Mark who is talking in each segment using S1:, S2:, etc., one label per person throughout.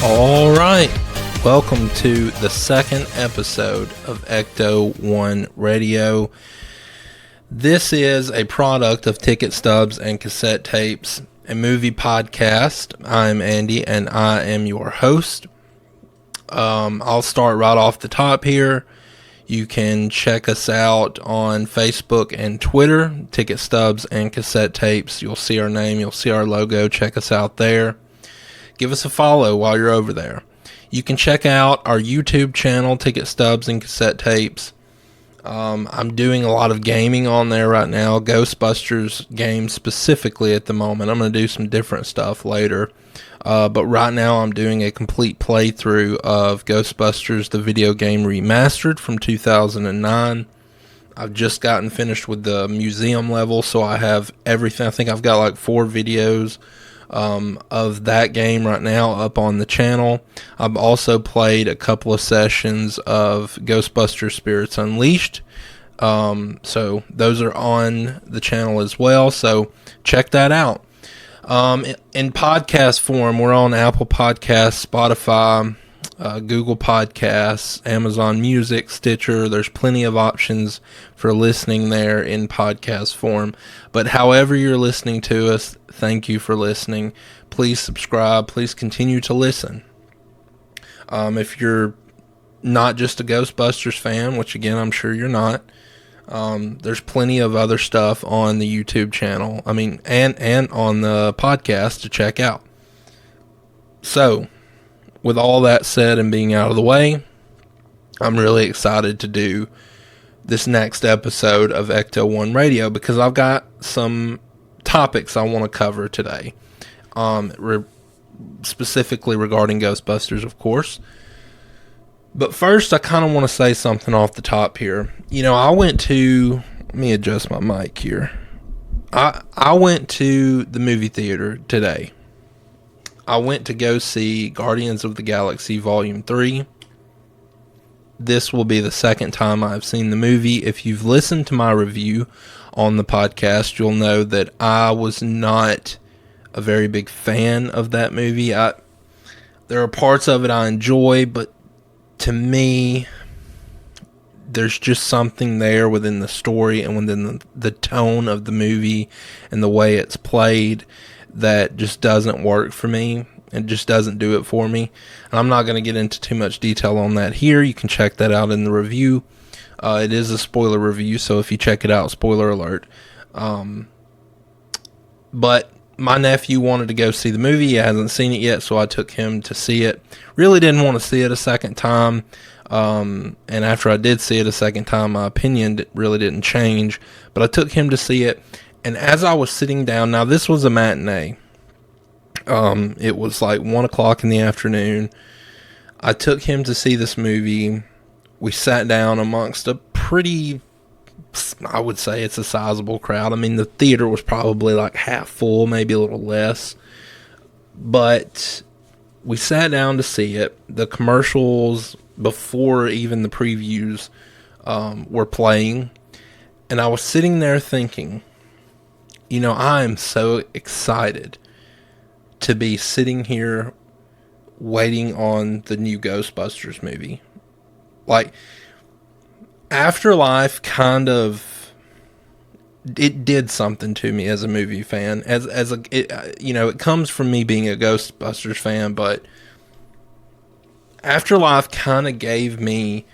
S1: All right, welcome to the second episode of Ecto-1 Radio. This is a product of Ticket Stubs and Cassette Tapes, a movie podcast. I'm Andy, and I am your host. I'll start right off the top here. You can check us out on Facebook and Twitter, Ticket Stubs and Cassette Tapes. You'll see our name, you'll see our logo. Check us out there. Give us a follow while you're over there. You can check out our YouTube channel, Ticket Stubs and Cassette Tapes. I'm doing a lot of gaming on there right now, Ghostbusters games specifically at the moment. I'm going to do some different stuff later. But right now I'm doing a complete playthrough of Ghostbusters, the video game remastered from 2009. I've just gotten finished with the museum level, so I have everything. I think I've got like 4 videos of that game right now up on the channel. I've also played a couple of sessions of Ghostbusters Spirits Unleashed, so those are on the channel as well, so check that out. In podcast form, we're on Apple Podcasts, Spotify, Google Podcasts, Amazon Music, Stitcher. There's plenty of options for listening there in podcast form. But however you're listening to us, thank you for listening. Please subscribe. Please continue to listen. If you're not just a Ghostbusters fan, which again I'm sure you're not, there's plenty of other stuff on the YouTube channel. And on the podcast to check out. So, with all that said and being out of the way, I'm really excited to do this next episode of Ecto-1 Radio because I've got some topics I want to cover today, specifically regarding Ghostbusters, of course. But first, I kind of want to say something off the top here. You know, let me adjust my mic here. I went to the movie theater today. I went to go see Guardians of the Galaxy Volume 3. This will be the second time I've seen the movie. If you've listened to my review on the podcast, you'll know that I was not a very big fan of that movie. There are parts of it I enjoy, but to me, there's just something there within the story and within the tone of the movie and the way it's played that just doesn't work for me. It just doesn't do it for me. And I'm not going to get into too much detail on that here. You can check that out in the review. It is a spoiler review, so if you check it out, spoiler alert. But my nephew wanted to go see the movie. He hasn't seen it yet, so I took him to see it. Really didn't want to see it a second time. And after I did see it a second time, my opinion really didn't change. But I took him to see it. And as I was sitting down, now this was a matinee. It was like 1 o'clock in the afternoon. I took him to see this movie. We sat down amongst a pretty, I would say it's a sizable crowd. I mean, the theater was probably like half full, maybe a little less. But we sat down to see it. The commercials, before even the previews, were playing. And I was sitting there thinking, you know, I am so excited to be sitting here waiting on the new Ghostbusters movie. Like, Afterlife kind of, it did something to me as a movie fan. It comes from me being a Ghostbusters fan, but Afterlife kind of gave me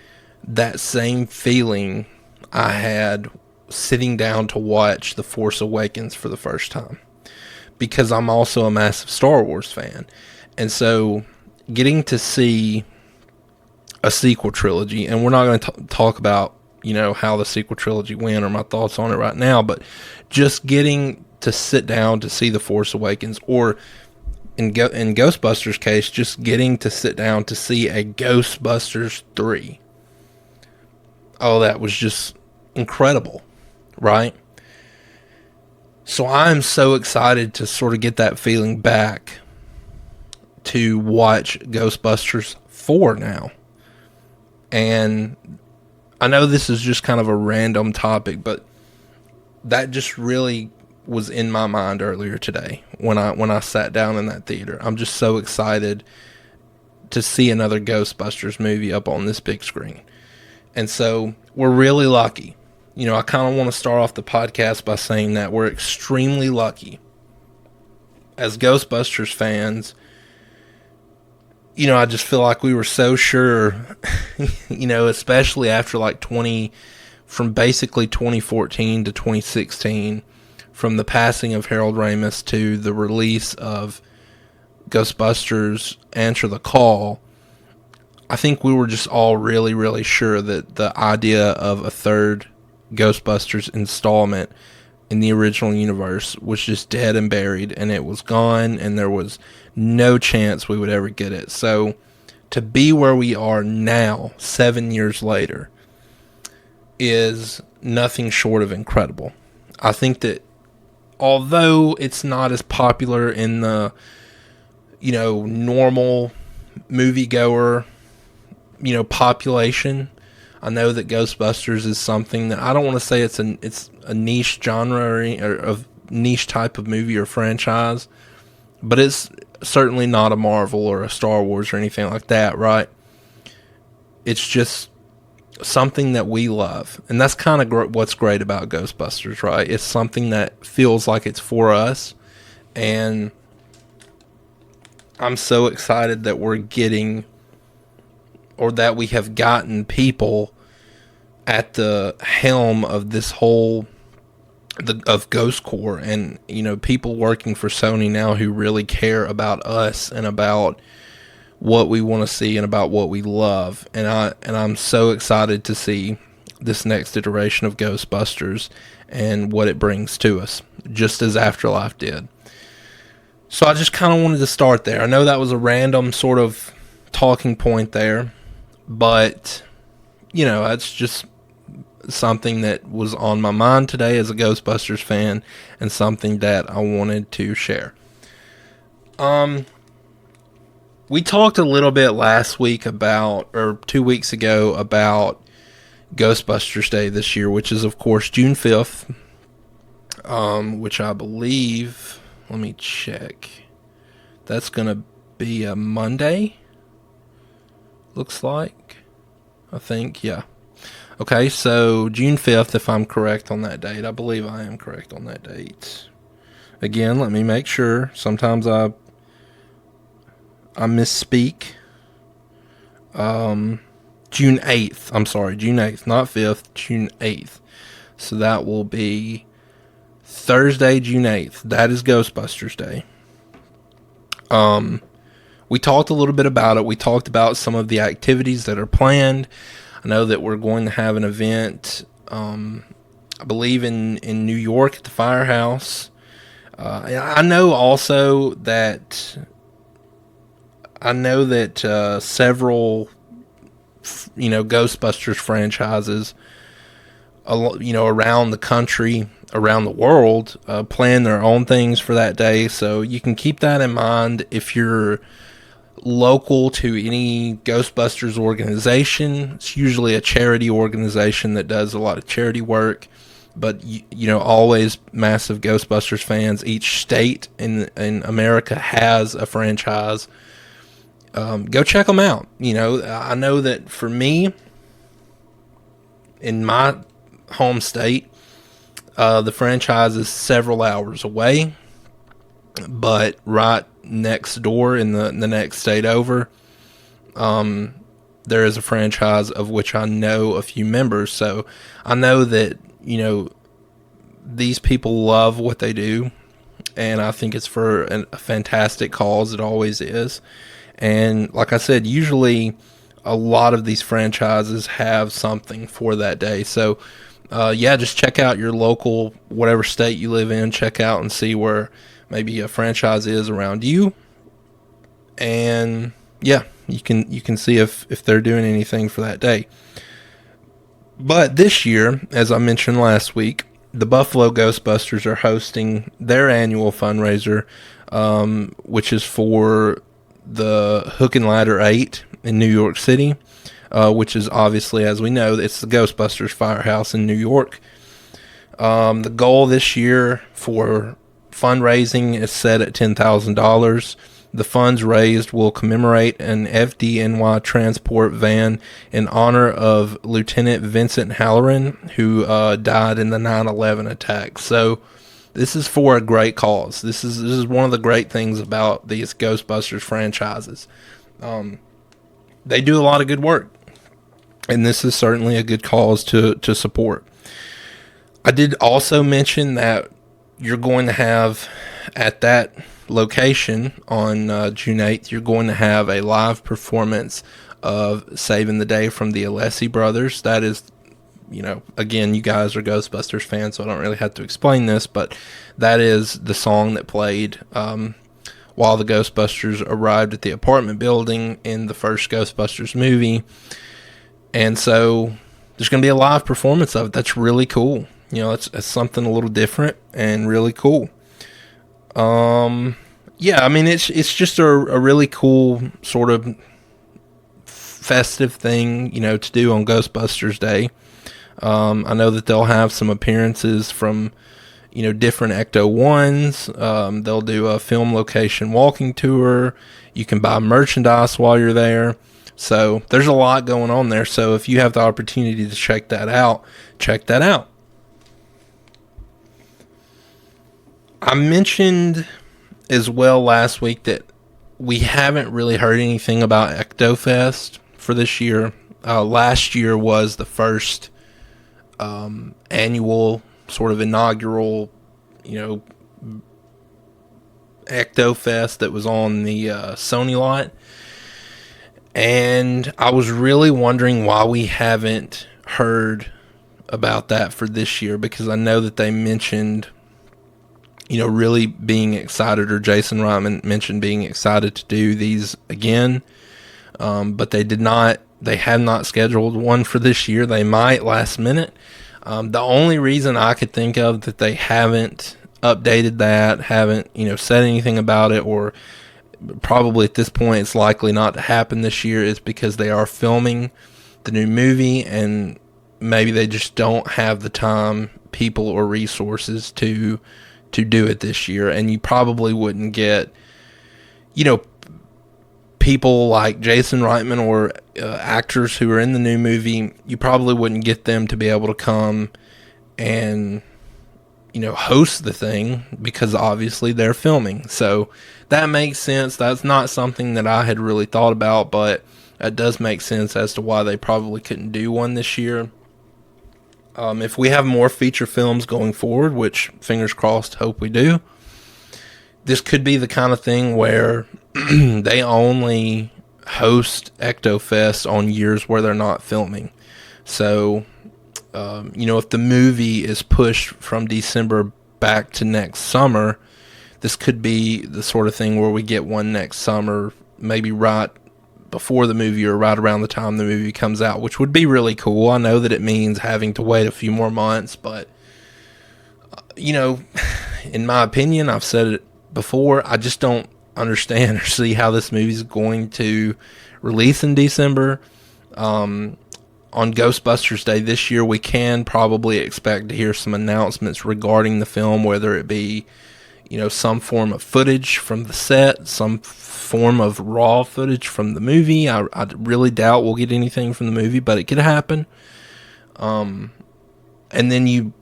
S1: that same feeling I had sitting down to watch The Force Awakens for the first time, because I'm also a massive Star Wars fan. And so getting to see a sequel trilogy, and we're not going to talk about, how the sequel trilogy went or my thoughts on it right now, but just getting to sit down to see The Force Awakens, or in Ghostbusters' case, just getting to sit down to see a Ghostbusters 3. Oh, that was just incredible, right? So I'm so excited to sort of get that feeling back to watch Ghostbusters 4 now. And I know this is just kind of a random topic, but that just really was in my mind earlier today when I sat down in that theater. I'm just so excited to see another Ghostbusters movie up on this big screen. And so we're really lucky. I kind of want to start off the podcast by saying that we're extremely lucky as Ghostbusters fans. I just feel like we were so sure, especially after from basically 2014 to 2016, from the passing of Harold Ramis to the release of Ghostbusters Answer the Call. I think we were just all really, really sure that the idea of a third Ghostbusters installment in the original universe was just dead and buried, and it was gone, and there was no chance we would ever get it. So to be where we are now, 7 years later, is nothing short of incredible. I think that although it's not as popular in the normal moviegoer population, I know that Ghostbusters is something that I don't want to say it's a niche genre or a niche type of movie or franchise, but it's certainly not a Marvel or a Star Wars or anything like that, right? It's just something that we love, and that's kind of what's great about Ghostbusters, right? It's something that feels like it's for us, and I'm so excited that we're getting, or that we have gotten, people at the helm of this whole of Ghost Corps, and people working for Sony now who really care about us and about what we want to see and about what we love. And I'm so excited to see this next iteration of Ghostbusters and what it brings to us, just as Afterlife did. So I just kind of wanted to start there. I know that was a random sort of talking point there, but that's just something that was on my mind today as a Ghostbusters fan, and something that I wanted to share. We talked a little bit last week or 2 weeks ago, about Ghostbusters Day this year, which is of course June 5th, which I believe, let me check, that's going to be a Monday, looks like, I think, yeah. Okay, so June 5th, if I'm correct on that date. I believe I am correct on that date. Again, let me make sure. Sometimes I misspeak. June 8th. I'm sorry, June 8th, not 5th, June 8th. So that will be Thursday, June 8th. That is Ghostbusters Day. We talked a little bit about it. We talked about some of the activities that are planned. I know that we're going to have an event, I believe in New York at the Firehouse. I know also that several Ghostbusters franchises around the country, around the world, plan their own things for that day. So you can keep that in mind if you're local to any Ghostbusters organization. It's usually a charity organization that does a lot of charity work, but always massive Ghostbusters fans. Each state in America has a franchise. Go check them out. I know that for me, in my home state, the franchise is several hours away, but right next door in the next state over, there is a franchise of which I know a few members. So I know that these people love what they do, and I think it's for a fantastic cause. It always is. And like I said, usually a lot of these franchises have something for that day. So, just check out your local, whatever state you live in. Check out and see where maybe a franchise is around you. And yeah, you can see if they're doing anything for that day. But this year, as I mentioned last week, the Buffalo Ghostbusters are hosting their annual fundraiser, which is for the Hook and Ladder 8 in New York City, which is obviously, as we know, it's the Ghostbusters Firehouse in New York. The goal this year for fundraising is set at $10,000. The funds raised will commemorate an FDNY transport van in honor of Lieutenant Vincent Halloran, who died in the 9/11 attack. So this is for a great cause. This is one of the great things about these Ghostbusters franchises. They do a lot of good work, and this is certainly a good cause to support. I did also mention that you're going to have at that location on June 8th, you're going to have a live performance of Saving the Day from the Alessi Brothers. That is, again, you guys are Ghostbusters fans, so I don't really have to explain this, but that is the song that played while the Ghostbusters arrived at the apartment building in the first Ghostbusters movie. And so there's going to be a live performance of it. That's really cool. It's something a little different and really cool. It's just a really cool sort of festive thing, to do on Ghostbusters Day. I know that they'll have some appearances from, different Ecto-1s. They'll do a film location walking tour. You can buy merchandise while you're there. So there's a lot going on there. So if you have the opportunity to check that out, check that out. I mentioned as well last week that we haven't really heard anything about EctoFest for this year. Last year was the first annual sort of inaugural, EctoFest that was on the Sony lot. And I was really wondering why we haven't heard about that for this year, because I know that they mentioned really being excited, or Jason Reitman mentioned being excited to do these again. But they have not scheduled one for this year. They might last minute. The only reason I could think of that they haven't updated that, haven't, said anything about it, or probably at this point it's likely not to happen this year, is because they are filming the new movie and maybe they just don't have the time, people, or resources to do it this year. And you probably wouldn't get, people like Jason Reitman or actors who are in the new movie, you probably wouldn't get them to be able to come and, host the thing, because obviously they're filming. So that makes sense. That's not something that I had really thought about, but it does make sense as to why they probably couldn't do one this year. If we have more feature films going forward, which fingers crossed, hope we do, this could be the kind of thing where they only host EctoFest on years where they're not filming. So, if the movie is pushed from December back to next summer, this could be the sort of thing where we get one next summer, maybe right before the movie or right around the time the movie comes out, which would be really cool. I know that it means having to wait a few more months, but, in my opinion, I've said it before, I just don't understand or see how this movie is going to release in December. On Ghostbusters Day this year, we can probably expect to hear some announcements regarding the film, whether it be, some form of footage from the set, some form of raw footage from the movie. I really doubt we'll get anything from the movie, but it could happen. And then you,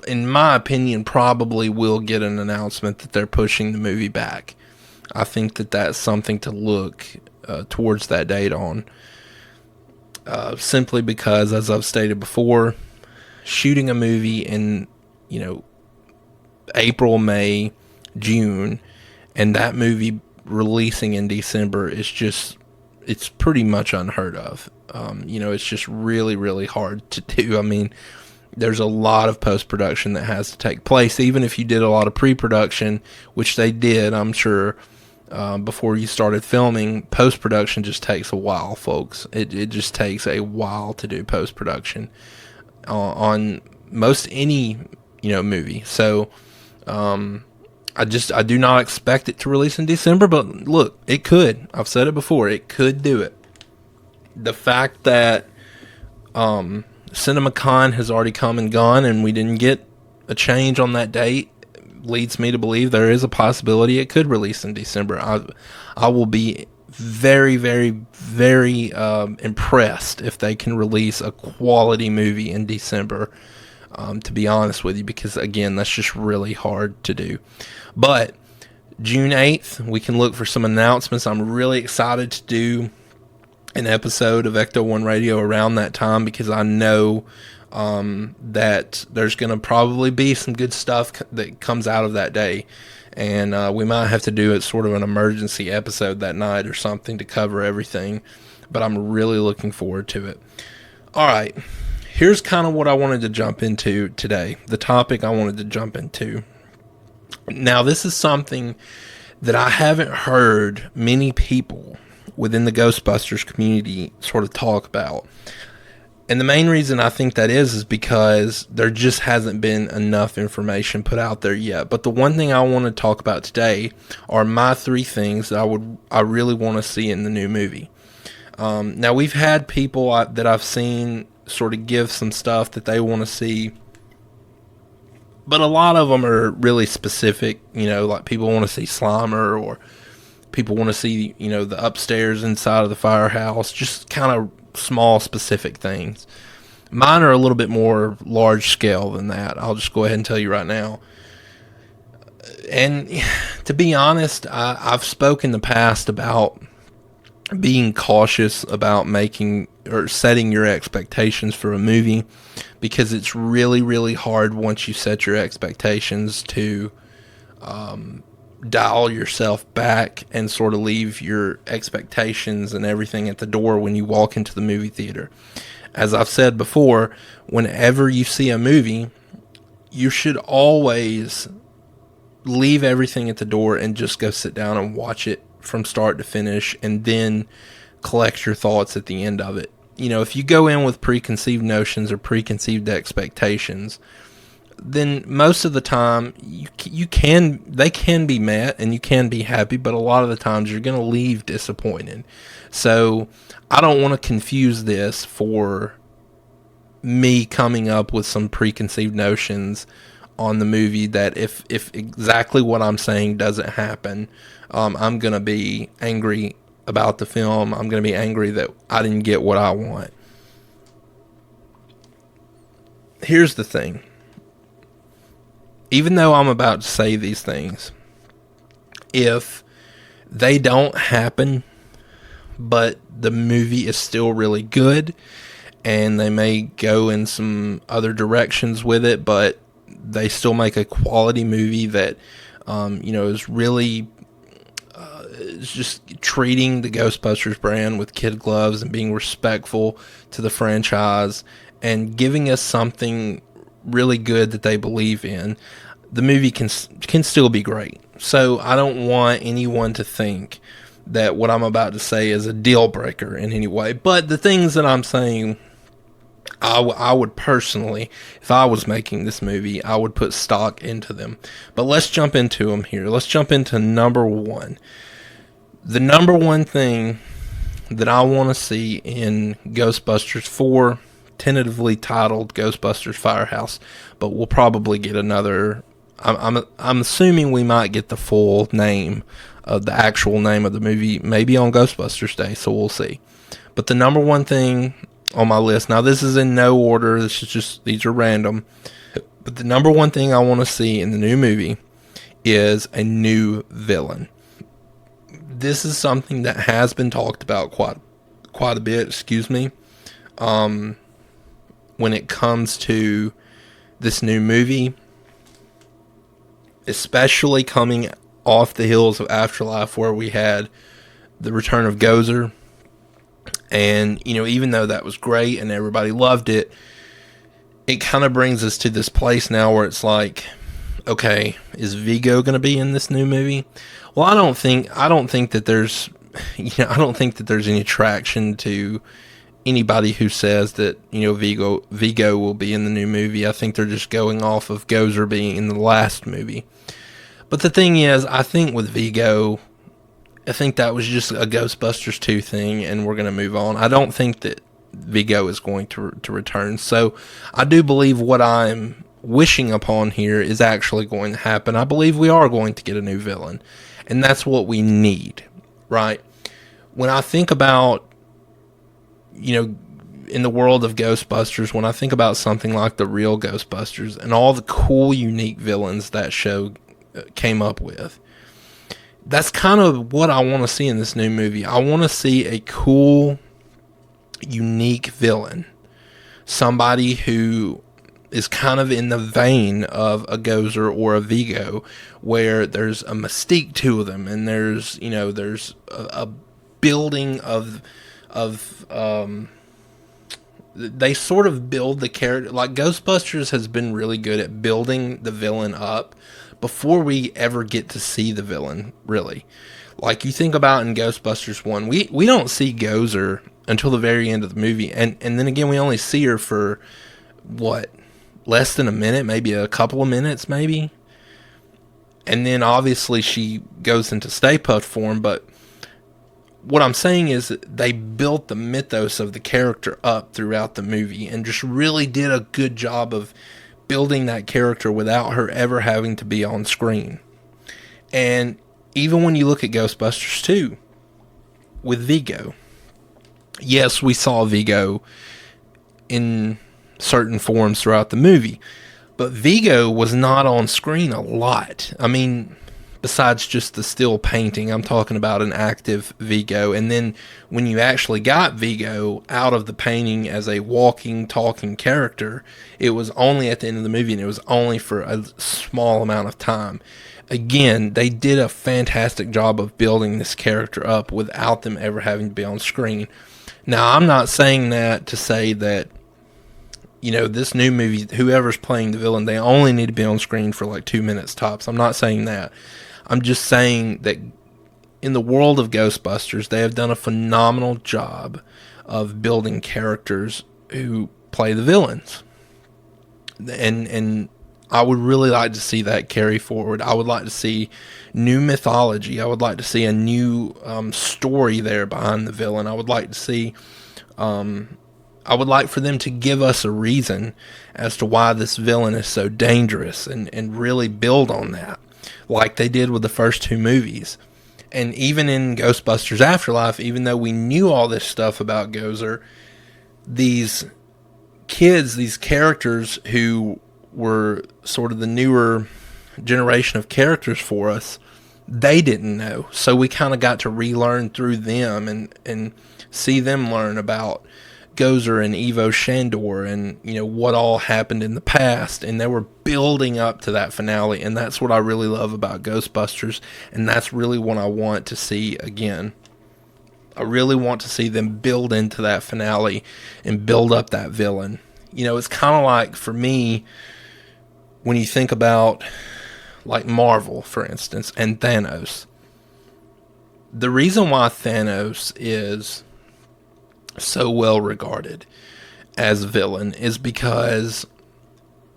S1: in my opinion, probably will get an announcement that they're pushing the movie back. I think that that's something to look towards that date on. Simply because, as I've stated before, shooting a movie in, April, May, June, and that movie releasing in December is just it's pretty much unheard of. It's just really, really hard to do. I mean, there's a lot of post-production that has to take place, even if you did a lot of pre-production, which they did, I'm sure, before you started filming. Post-production just takes a while, folks. It just takes a while to do post-production on most any, movie. So, I do not expect it to release in December, but look, it could. I've said it before. It could do it. The fact that CinemaCon has already come and gone and we didn't get a change on that date leads me to believe there is a possibility it could release in December. I will be very, very, very impressed if they can release a quality movie in December, to be honest with you, because, again, that's just really hard to do. But June 8th, we can look for some announcements. I'm really excited to do an episode of Ecto-1 Radio around that time, because I know that there's going to probably be some good stuff that comes out of that day. And we might have to do it sort of an emergency episode that night or something to cover everything. But I'm really looking forward to it. All right. Here's kind of what I wanted to jump into today. The topic I wanted to jump into. Now, this is something that I haven't heard many people within the Ghostbusters community sort of talk about. And the main reason I think that is because there just hasn't been enough information put out there yet. But the one thing I want to talk about today are my 3 things that I really want to see in the new movie. Now, we've had people that I've seen sort of give some stuff that they want to see, but a lot of them are really specific. Like people want to see Slimer, or people want to see, the upstairs inside of the firehouse, just kind of small specific things. Mine are a little bit more large scale than that. I'll just go ahead and tell you right now. And to be honest, I've spoken in the past about being cautious about making or setting your expectations for a movie, because it's really, really hard once you set your expectations to dial yourself back and sort of leave your expectations and everything at the door when you walk into the movie theater. As I've said before, whenever you see a movie, you should always leave everything at the door and just go sit down and watch it from start to finish, and then collect your thoughts at the end of it. If you go in with preconceived notions or preconceived expectations, then most of the time they can be met and you can be happy, but a lot of the times you're going to leave disappointed. So I don't want to confuse this for me coming up with some preconceived notions on the movie that if exactly what I'm saying doesn't happen, I'm going to be angry about the film. I'm going to be angry that I didn't get what I want. Here's the thing. Even though I'm about to say these things, if they don't happen, but the movie is still really good, and they may go in some other directions with it, but they still make a quality movie that, is really is just treating the Ghostbusters brand with kid gloves and being respectful to the franchise and giving us something really good that they believe in, the movie can still be great. So I don't want anyone to think that what I'm about to say is a deal breaker in any way. But the things that I'm saying, I would personally, if I was making this movie, I would put stock into them. But let's jump into them here. Let's jump into number 1. The number 1 thing that I want to see in Ghostbusters 4, tentatively titled Ghostbusters Firehouse, but we'll probably get another. I'm assuming we might get the full name of the actual name of the movie, maybe on Ghostbusters Day, so we'll see. But the number 1 thing on my list, now this is in no order, these are random, but the number 1 thing I want to see in the new movie is a new villain. This is something that has been talked about quite a bit, when it comes to this new movie, especially coming off the heels of Afterlife, where we had the return of Gozer. And, even though that was great and everybody loved it, it kind of brings us to this place now where it's like, okay, is Vigo going to be in this new movie? Well, I don't think that there's, I don't think that there's any traction to anybody who says that, Vigo will be in the new movie. I think they're just going off of Gozer being in the last movie. But the thing is, I think with Vigo, I think that was just a Ghostbusters 2 thing, and we're going to move on. I don't think that Vigo is going to return. So I do believe what I'm wishing upon here is actually going to happen. I believe we are going to get a new villain, and that's what we need, right? When I think about, in the world of Ghostbusters, when I think about something like the real Ghostbusters and all the cool, unique villains that show came up with, that's kind of what I want to see in this new movie. I want to see a cool, unique villain. Somebody who is kind of in the vein of a Gozer or a Vigo, where there's a mystique to them, and there's a building of they sort of build the character. Like, Ghostbusters has been really good at building the villain up before we ever get to see the villain, really. Like, you think about in Ghostbusters 1, we don't see Gozer until the very end of the movie, and then again, we only see her for, less than a minute, maybe a couple of minutes, maybe? And then, obviously, she goes into Stay Puft form, but what I'm saying is that they built the mythos of the character up throughout the movie and just really did a good job of building that character without her ever having to be on screen. And even when you look at Ghostbusters 2 with Vigo, yes, we saw Vigo in certain forms throughout the movie, but Vigo was not on screen a lot. I mean, besides just the still painting, I'm talking about an active Vigo. And then when you actually got Vigo out of the painting as a walking, talking character, it was only at the end of the movie, and it was only for a small amount of time. Again, they did a fantastic job of building this character up without them ever having to be on screen. Now, I'm not saying that to say that, this new movie, whoever's playing the villain, they only need to be on screen for like 2 minutes tops. I'm not saying that. I'm just saying that in the world of Ghostbusters, they have done a phenomenal job of building characters who play the villains. And I would really like to see that carry forward. I would like to see new mythology. I would like to see a new story there behind the villain. I would like to see... I would like for them to give us a reason as to why this villain is so dangerous, and really build on that, like they did with the first 2 movies. And even in Ghostbusters Afterlife, even though we knew all this stuff about Gozer, these kids, these characters who were sort of the newer generation of characters for us, they didn't know. So we kind of got to relearn through them and see them learn about Gozer and Ivo Shandor and, what all happened in the past. And they were building up to that finale. And that's what I really love about Ghostbusters. And that's really what I want to see again. I really want to see them build into that finale and build up that villain. It's kind of like, for me, when you think about, like, Marvel, for instance, and Thanos. The reason why Thanos is so well regarded as a villain is because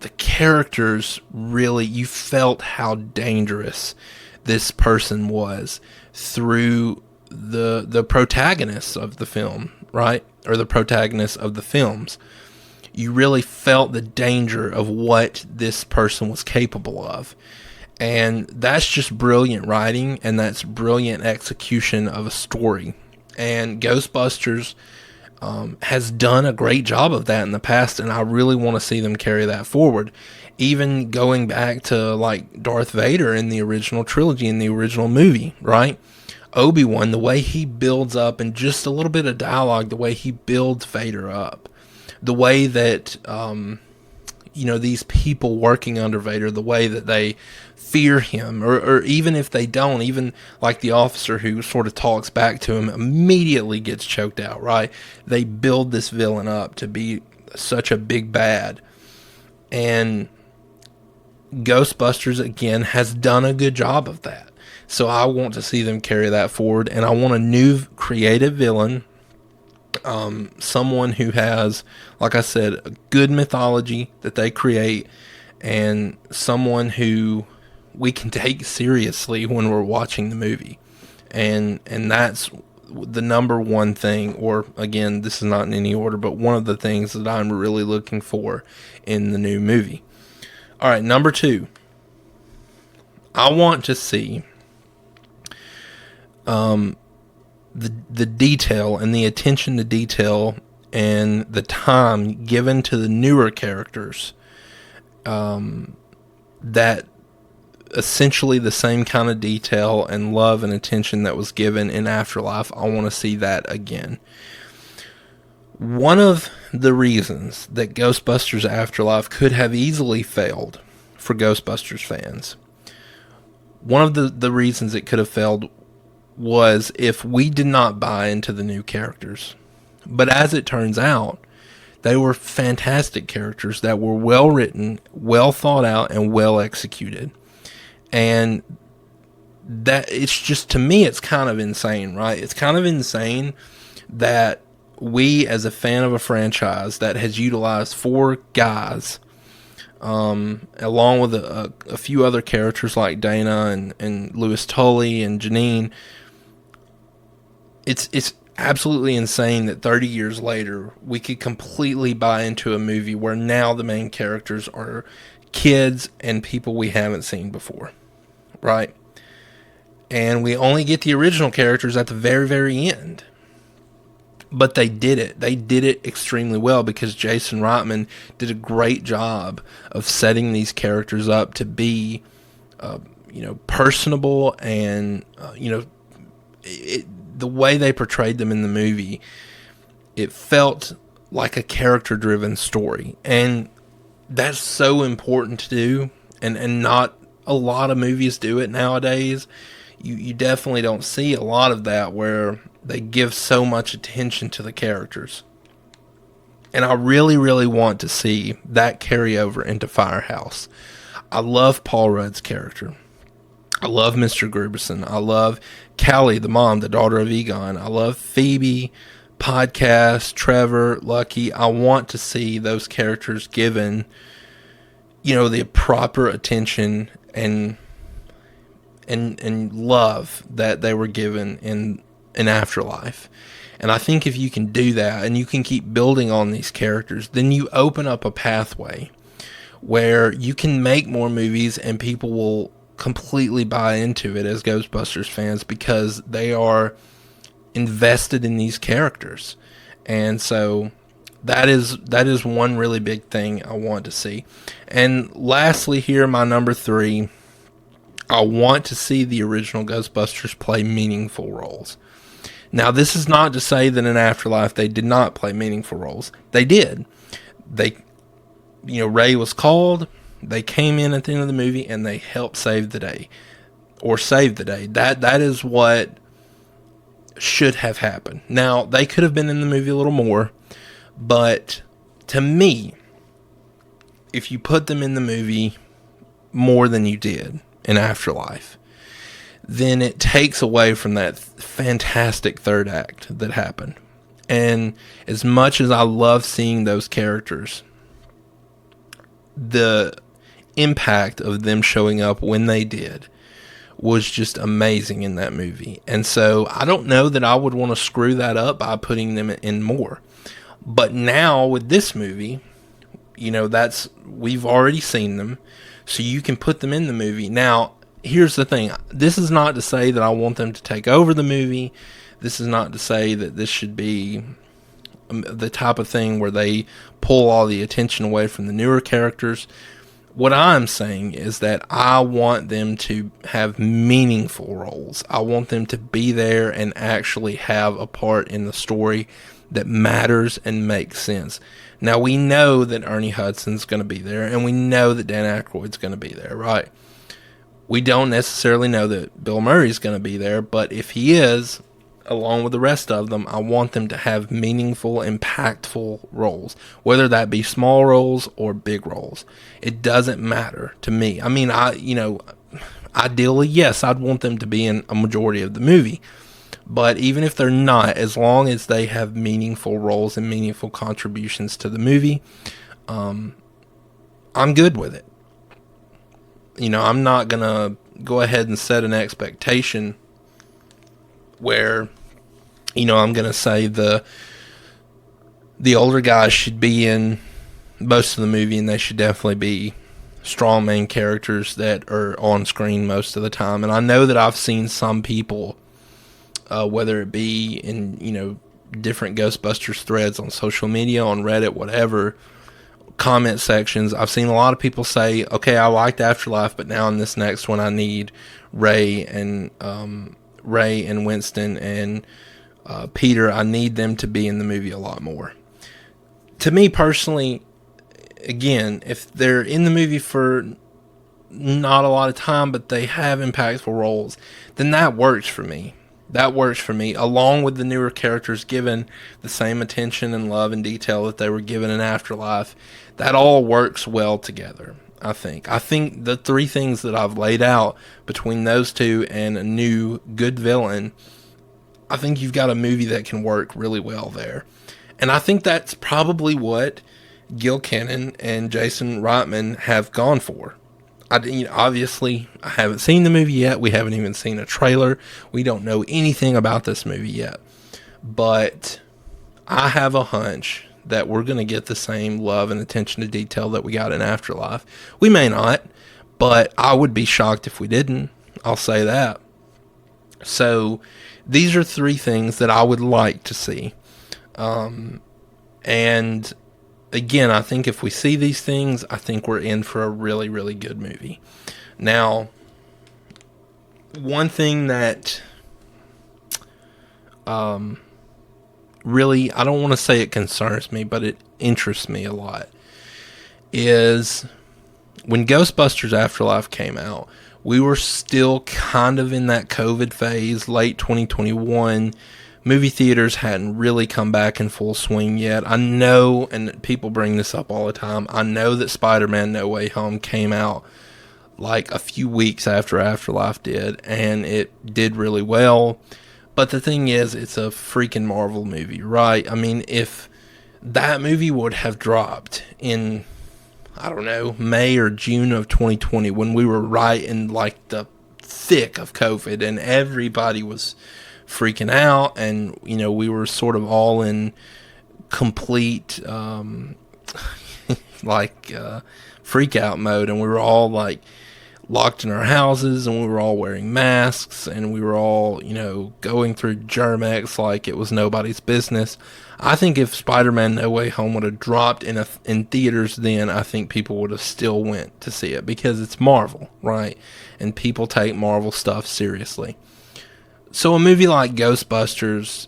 S1: the characters really, you felt how dangerous this person was through the protagonists of the film, right? Or the protagonists of the films. You really felt the danger of what this person was capable of. And that's just brilliant writing, and that's brilliant execution of a story. And Ghostbusters has done a great job of that in the past, and I really want to see them carry that forward. Even going back to, like, Darth Vader in the original trilogy, in the original movie, right? Obi-Wan, the way he builds up, and just a little bit of dialogue, the way he builds Vader up. The way that, these people working under Vader, the way that they fear him, or even if they don't, even like the officer who sort of talks back to him immediately gets choked out, right? They build this villain up to be such a big bad. And Ghostbusters, again, has done a good job of that. So I want to see them carry that forward, and I want a new creative villain. Someone who has, like I said, a good mythology that they create, and someone who we can take seriously when we're watching the movie. And that's the number one thing, or again, this is not in any order, but one of the things that I'm really looking for in the new movie. All right, number 2. I want to see the detail and the attention to detail and the time given to the newer characters, that essentially the same kind of detail and love and attention that was given in Afterlife. I want to see that again. One of the reasons that Ghostbusters Afterlife could have easily failed for Ghostbusters fans, one of the reasons it could have failed was if we did not buy into the new characters. But as it turns out, they were fantastic characters that were well written, well thought out, and well executed. And that, it's just, to me, it's kind of insane, right? It's kind of insane that we, as a fan of a franchise that has utilized 4 guys, along with a few other characters like Dana and Louis Tully and Janine, it's absolutely insane that 30 years later we could completely buy into a movie where now the main characters are kids and people we haven't seen before, right? And we only get the original characters at the very, very end. But they did it. They did it extremely well because Jason Reitman did a great job of setting these characters up to be, personable, and, the way they portrayed them in the movie, it felt like a character-driven story. And that's so important to do, and not a lot of movies do it nowadays. You definitely don't see a lot of that where they give so much attention to the characters. And I really, really want to see that carry over into Firehouse. I love Paul Rudd's character. I love Mr. Gruberson. I love Callie, the mom, the daughter of Egon. I love Phoebe, Podcast, Trevor, Lucky. I want to see those characters given, the proper attention and love that they were given in Afterlife. And I think if you can do that and you can keep building on these characters, then you open up a pathway where you can make more movies and people will completely buy into it as Ghostbusters fans because they are invested in these characters. And so that is one really big thing I want to see. And lastly here, my number 3, I want to see the original Ghostbusters play meaningful roles. Now, this is not to say that in Afterlife they did not play meaningful roles. They did. Ray was called. They came in at the end of the movie and they helped save the day. Or save the day. That is what should have happened. Now, they could have been in the movie a little more. But to me, if you put them in the movie more than you did in Afterlife, then it takes away from that fantastic third act that happened. And as much as I love seeing those characters, the impact of them showing up when they did was just amazing in that movie. And so I don't know that I would want to screw that up by putting them in more. But now with this movie, we've already seen them, so you can put them in the movie. Now, here's the thing. This is not to say that I want them to take over the movie. This is not to say that this should be the type of thing where they pull all the attention away from the newer characters. What I'm saying is that I want them to have meaningful roles. I want them to be there and actually have a part in the story that matters and makes sense. Now, we know that Ernie Hudson's going to be there, and we know that Dan Aykroyd's going to be there, right? We don't necessarily know that Bill Murray's going to be there, but if he is, along with the rest of them, I want them to have meaningful, impactful roles, whether that be small roles or big roles. It doesn't matter to me. I mean, ideally, yes, I'd want them to be in a majority of the movie. But even if they're not, as long as they have meaningful roles and meaningful contributions to the movie, I'm good with it. I'm not going to go ahead and set an expectation where, I'm going to say the older guys should be in most of the movie, and they should definitely be strong main characters that are on screen most of the time. And I know that I've seen some people, whether it be in, different Ghostbusters threads on social media, on Reddit, whatever, comment sections, I've seen a lot of people say, okay, I liked Afterlife, but now in this next one I need Ray and Winston and Peter, I need them to be in the movie a lot more. To me personally, again, if they're in the movie for not a lot of time, but they have impactful roles, then that works for me. That works for me, along with the newer characters given the same attention and love and detail that they were given in Afterlife. That all works well together, I think. I think the three things that I've laid out between those two and a new good villain, I think you've got a movie that can work really well there. And I think that's probably what Gil Kennan and Jason Reitman have gone for. Obviously, I haven't seen the movie yet. We haven't even seen a trailer. We don't know anything about this movie yet. But I have a hunch that we're going to get the same love and attention to detail that we got in Afterlife. We may not, but I would be shocked if we didn't. I'll say that. So these are three things that I would like to see. And again, I think if we see these things, I think we're in for a really, really good movie. Now, one thing that really, I don't want to say it concerns me, but it interests me a lot, is when Ghostbusters Afterlife came out, we were still kind of in that COVID phase, late 2021. Movie theaters hadn't really come back in full swing yet. I know, and people bring this up all the time, I know that Spider-Man No Way Home came out like a few weeks after Afterlife did, and it did really well. But the thing is, it's a freaking Marvel movie, right? I mean, if that movie would have dropped in, I don't know, May or June of 2020, when we were right in like the thick of COVID and everybody was freaking out, and we were sort of all in complete freak out mode, and we were all like locked in our houses, and we were all wearing masks, and we were all going through Germ-X like it was nobody's business. I think if Spider-Man No Way Home would have dropped in theaters then, I think people would have still went to see it, because it's Marvel, right? And people take Marvel stuff seriously. So a movie like Ghostbusters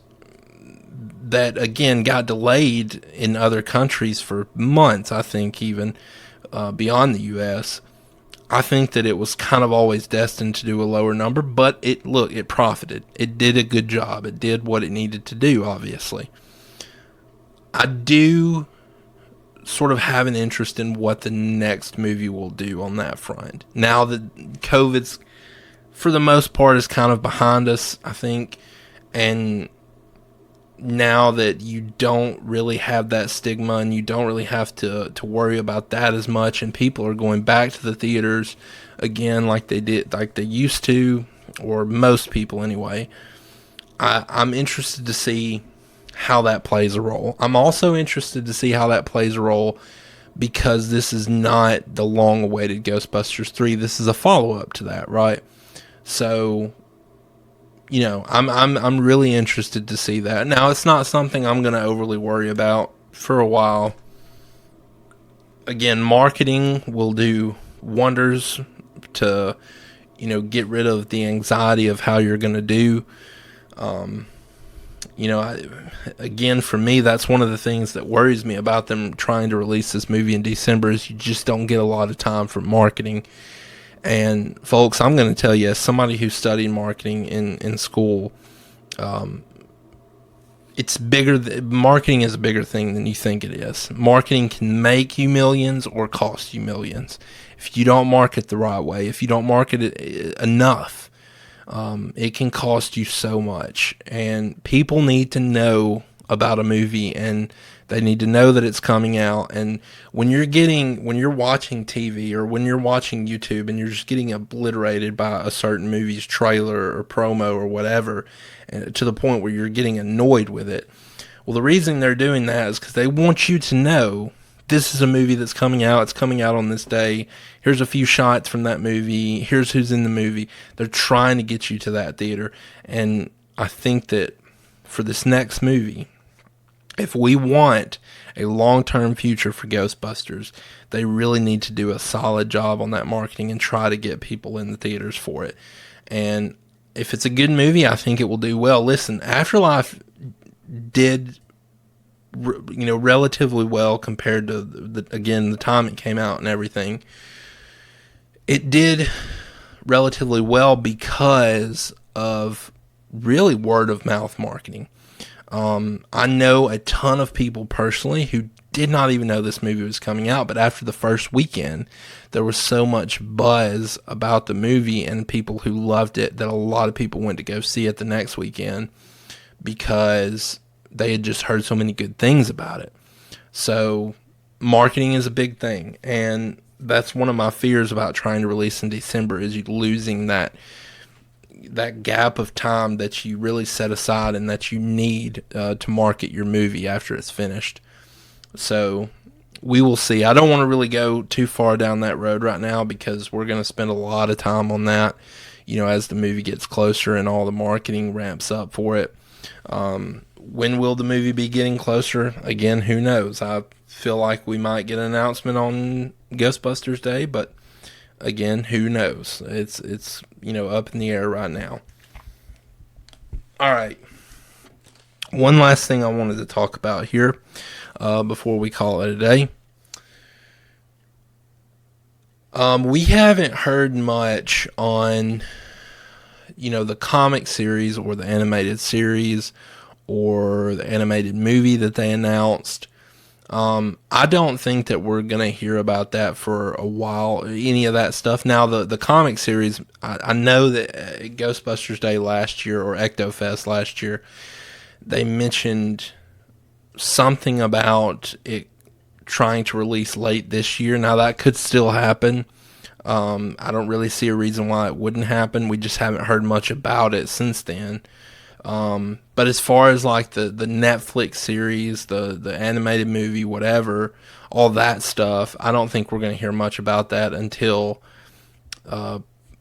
S1: that, again, got delayed in other countries for months, I think even beyond the U.S., I think that it was kind of always destined to do a lower number, but it profited. It did a good job. It did what it needed to do, obviously. I do sort of have an interest in what the next movie will do on that front. Now that COVID's, for the most part, is kind of behind us, I think, and now that you don't really have that stigma and you don't really have to worry about that as much, and people are going back to the theaters again like they used to, or most people anyway, I'm interested to see how that plays a role. I'm also interested to see how that plays a role because this is not the long-awaited Ghostbusters 3. This is a follow-up to that, right? So, I'm really interested to see that. Now, it's not something I'm going to overly worry about for a while. Again, marketing will do wonders to, get rid of the anxiety of how you're going to do. Again, for me, that's one of the things that worries me about them trying to release this movie in December is you just don't get a lot of time for marketing. And folks, I'm going to tell you, as somebody who studied marketing in school, it's bigger. Marketing is a bigger thing than you think it is. Marketing can make you millions or cost you millions. If you don't market the right way, if you don't market it enough, it can cost you so much. And people need to know about a movie, and they need to know that it's coming out. And when you're watching TV or when you're watching YouTube and you're just getting obliterated by a certain movie's trailer or promo or whatever, and to the point where you're getting annoyed with it, well, the reason they're doing that is because they want you to know this is a movie that's coming out. It's coming out on this day. Here's a few shots from that movie. Here's who's in the movie. They're trying to get you to that theater. And I think that for this next movie, if we want a long-term future for Ghostbusters, they really need to do a solid job on that marketing and try to get people in the theaters for it. And if it's a good movie, I think it will do well. Listen, Afterlife did relatively well compared to the time it came out and everything. It did relatively well because of really word of mouth marketing. I know a ton of people personally who did not even know this movie was coming out, but after the first weekend, there was so much buzz about the movie and people who loved it that a lot of people went to go see it the next weekend because they had just heard so many good things about it. So marketing is a big thing, and that's one of my fears about trying to release in December is you losing that gap of time that you really set aside and that you need to market your movie after it's finished. So we will see. I don't want to really go too far down that road right now because we're going to spend a lot of time on that, as the movie gets closer and all the marketing ramps up for it. When will the movie be getting closer? Again, who knows? I feel like we might get an announcement on Ghostbusters Day, but again, who knows? It's up in the air right now. All right. One last thing I wanted to talk about here before we call it a day. We haven't heard much on, the comic series or the animated series or the animated movie that they announced. I don't think that we're going to hear about that for a while, any of that stuff. Now, the comic series, I know that Ghostbusters Day last year or Ecto-Fest last year, they mentioned something about it trying to release late this year. Now, that could still happen. I don't really see a reason why it wouldn't happen. We just haven't heard much about it since then. But as far as like the Netflix series, the animated movie, whatever, all that stuff, I don't think we're going to hear much about that until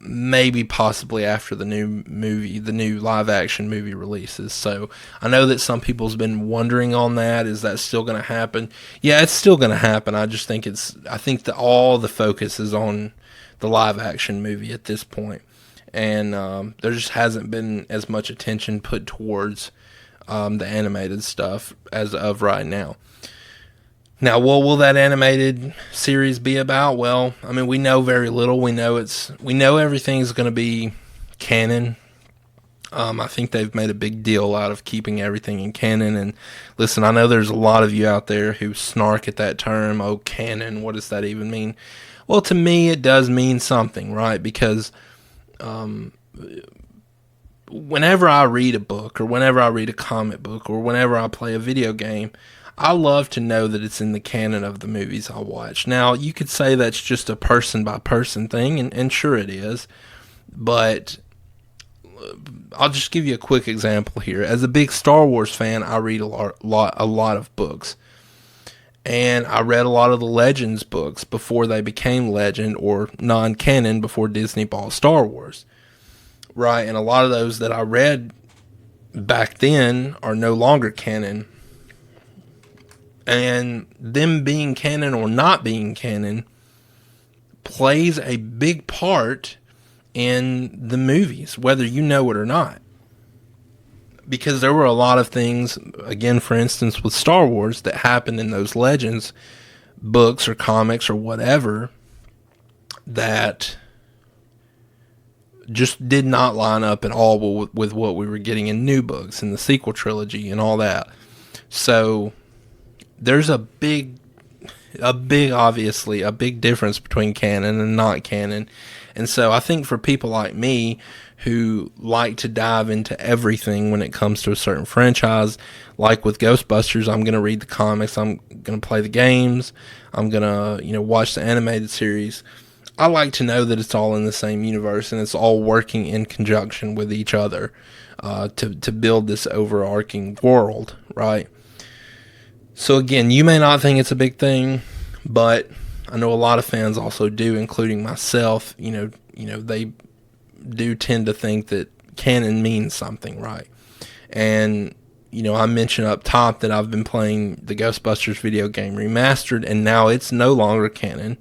S1: maybe possibly after the new live action movie releases. So I know that some people's been wondering on that. Is that still going to happen? Yeah, it's still going to happen. I just think I think that all the focus is on the live action movie at this point. And there just hasn't been as much attention put towards the animated stuff as of right now. Now, what will that animated series be about? Well, I mean, we know very little. We know everything's going to be canon. I think they've made a big deal out of keeping everything in canon. And listen, I know there's a lot of you out there who snark at that term. Oh, canon, what does that even mean? Well, to me, it does mean something, right? Because whenever I read a book or whenever I read a comic book or whenever I play a video game, I love to know that it's in the canon of the movies I watch. Now, you could say that's just a person-by-person thing, and sure it is, but I'll just give you a quick example here. As a big Star Wars fan, I read a lot of books. And I read a lot of the Legends books before they became legend or non-canon before Disney bought Star Wars. Right? And a lot of those that I read back then are no longer canon. And them being canon or not being canon plays a big part in the movies, whether you know it or not. because there were a lot of things, again, for instance, with Star Wars that happened in those Legends books or comics or whatever that just did not line up at all with what we were getting in new books and the sequel trilogy and all that. So there's a big, obviously, a big difference between canon and not canon. And so I think for people like me who like to dive into everything when it comes to a certain franchise, like with Ghostbusters, I'm going to read the comics, I'm going to play the games, I'm going to, watch the animated series. I like to know that it's all in the same universe and it's all working in conjunction with each other to build this overarching world, right? So again, you may not think it's a big thing, but I know a lot of fans also do, including myself. They do tend to think that canon means something, right? And I mentioned up top that I've been playing the Ghostbusters video game remastered, and now it's no longer canon.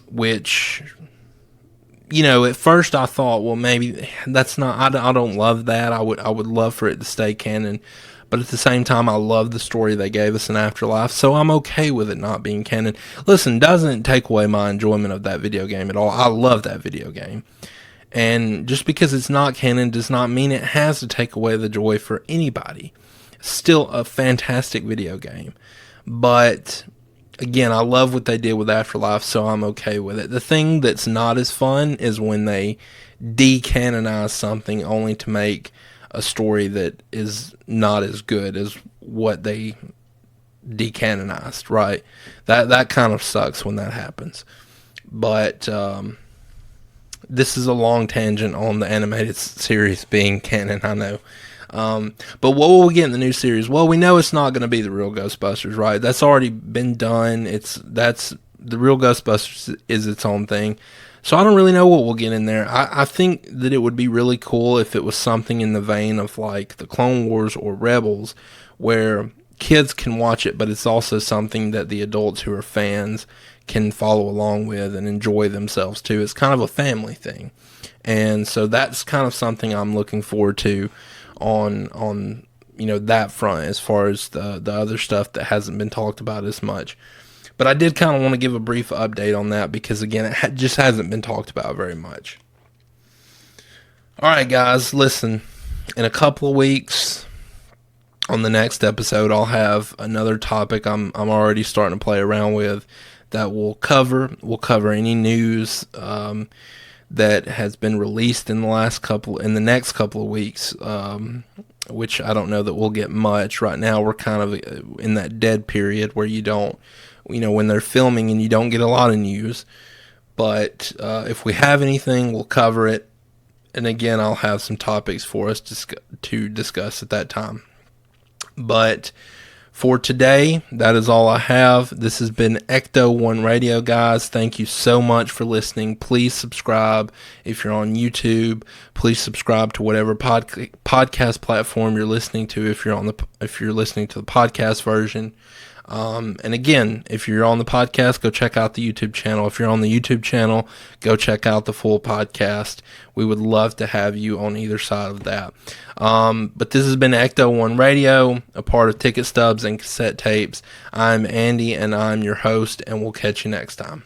S1: Which, at first I thought, well, maybe that's not. I don't love that. I would love for it to stay canon, but at the same time, I love the story they gave us in Afterlife, so I'm okay with it not being canon. Listen, doesn't take away my enjoyment of that video game at all. I love that video game. And just because it's not canon does not mean it has to take away the joy for anybody. Still a fantastic video game. But again, I love what they did with Afterlife, so I'm okay with it. The thing that's not as fun is when they decanonize something only to make a story that is not as good as what they decanonized, right? That kind of sucks when that happens. But this is a long tangent on the animated series being canon, I know. But what will we get in the new series? Well, we know it's not going to be the real Ghostbusters, right? That's already been done. The real Ghostbusters is its own thing. So I don't really know what we'll get in there. I think that it would be really cool if it was something in the vein of like the Clone Wars or Rebels, where kids can watch it, but it's also something that the adults who are fans can follow along with and enjoy themselves too. It's kind of a family thing. And so that's kind of something I'm looking forward to on that front, as far as the other stuff that hasn't been talked about as much. But I did kind of want to give a brief update on that because, again, it just hasn't been talked about very much. All right, guys, listen. In a couple of weeks, on the next episode, I'll have another topic I'm already starting to play around with that we'll cover. We'll cover any news that has been released in the next couple of weeks, which I don't know that we'll get much. Right now, we're kind of in that dead period where you don't, when they're filming and you don't get a lot of news. But if we have anything, we'll cover it. And again, I'll have some topics for us to discuss at that time. But for today, that is all I have. This has been Ecto-1 Radio, guys. Thank you so much for listening. Please subscribe if you're on YouTube. Please subscribe to whatever podcast platform you're listening to if you're listening to the podcast version. And again, if you're on the podcast, go check out the YouTube channel. If you're on the YouTube channel, go check out the full podcast. We would love to have you on either side of that. But this has been Ecto-1 Radio, a part of Ticket Stubs and Cassette Tapes. I'm Andy, and I'm your host, and we'll catch you next time.